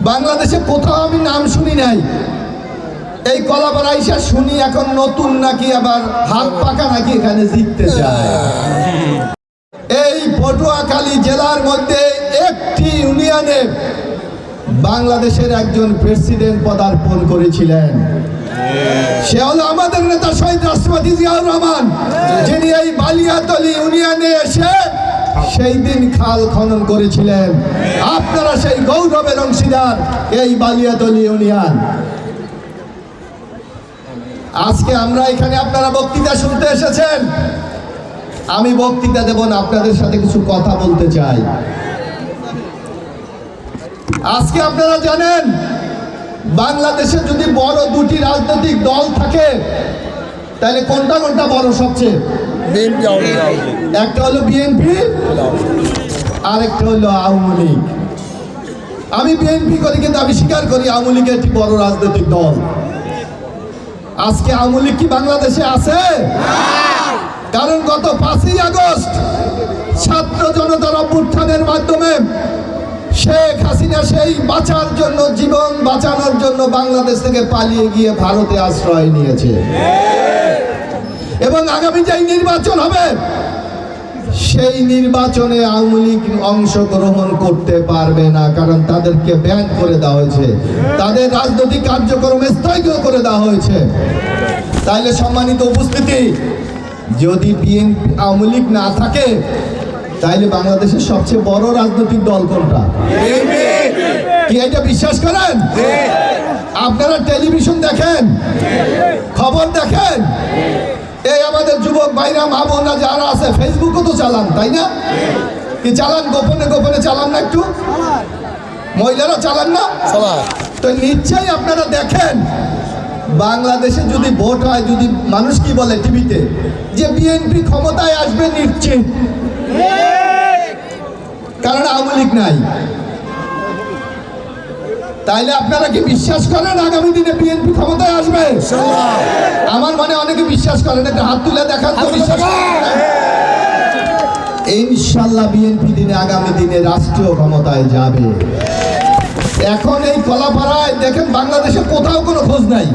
বাংলাদেশে কোথাও আমি নাম শুনি নাই। এই কলাপাড়া আইসা শুনি এখন নতুন নাকি আবার হাত পাকা নাকি এখানে জিততে চায়। এই পটুয়াখালী জেলার মধ্যে একটি ইউনিয়নে বাংলাদেশের একজন প্রেসিডেন্ট পদার্পণ করেছিলেন। সে হলো আমাদের নেতা শহীদ রাষ্ট্রপতি জিয়াউর রহমান, যিনি এই বালিয়াতলী ইউনিয়নে এসে সেই দিন খাল খনন করেছিলেন। আপনারা সেই গৌরবের অংশীদার এই বালিয়াতলী ইউনিয়ন। আজকে আমরা এখানে আপনারা বক্তৃতা শুনতে এসেছেন, আমি বক্তৃতা দেব না, আপনাদের সাথে কিছু কথা বলতে চাই। আজকে আপনারা জানেন বাংলাদেশে যদি বড় দুটি রাজনৈতিক দল থাকে তাহলে কোনটা কোনটা বড় সবচেয়ে? একটা হলো বিএনপি, আরেকটা হলো আওয়ামী লীগ। আমি বিএনপি করি, কিন্তু আমি স্বীকার করি আওয়ামী লীগ একটি বড় রাজনৈতিক দল। আজকে আওয়ামী লীগ কি বাংলাদেশে আছে? কারণ গত 5ই আগস্ট ছাত্র জনতার অভ্যুত্থানের মাধ্যমে শেখ হাসিনা সেই বাঁচার জন্য, জীবন বাঁচানোর জন্য বাংলাদেশ থেকে পালিয়ে গিয়ে ভারতে আশ্রয় নিয়েছে। এবং আগামী যে নির্বাচন হবে সেই নির্বাচনে আওয়ামী লীগ অংশগ্রহণ করতে পারবে না, কারণ তাদেরকে ব্যান করে দেওয়া হয়েছে, তাদের রাজনৈতিক কার্যক্রম স্থগিত করে দেওয়া হয়েছে। তাইলে সম্মানিত উপস্থিতি, যদি বিএনপি আওয়ামী লীগ না থাকে তাইলে বাংলাদেশের সবচেয়ে বড় রাজনৈতিক দল কোনটা? কি এটা বিশ্বাস করেন? আপনারা টেলিভিশন দেখেন, খবর দেখেন, এই আমাদের যুবক ভাইরা মা বোনরা যারা আছে ফেসবুকও তো চালান, তাই না? কি চালান? গোপনে গোপনে চালান না? একটু মহিলারা চালান না? তো নিশ্চয়ই আপনারা দেখেন বাংলাদেশে যদি ভোট হয়, যদি মানুষ কি বলে টিভিতে যে বিএনপি ক্ষমতায় আসবে নিশ্চিত, কারণ আওয়ামী লীগ নাই। তাইলে আপনারা কি বিশ্বাস করেন আগামী দিনে বিএনপি ক্ষমতায় আসবে? আমার মানে অনেকে বিশ্বাস করেন, একটা হাত তুলে দেখান তো বিশ্বাস করেন। ইনশাআল্লাহ বিএনপি দিনে আগামী দিনে রাষ্ট্রীয় ক্ষমতায় যাবে। এখন এই কলাপাড়ায় দেখেন বাংলাদেশে কোথাও কোনো খোঁজ নাই।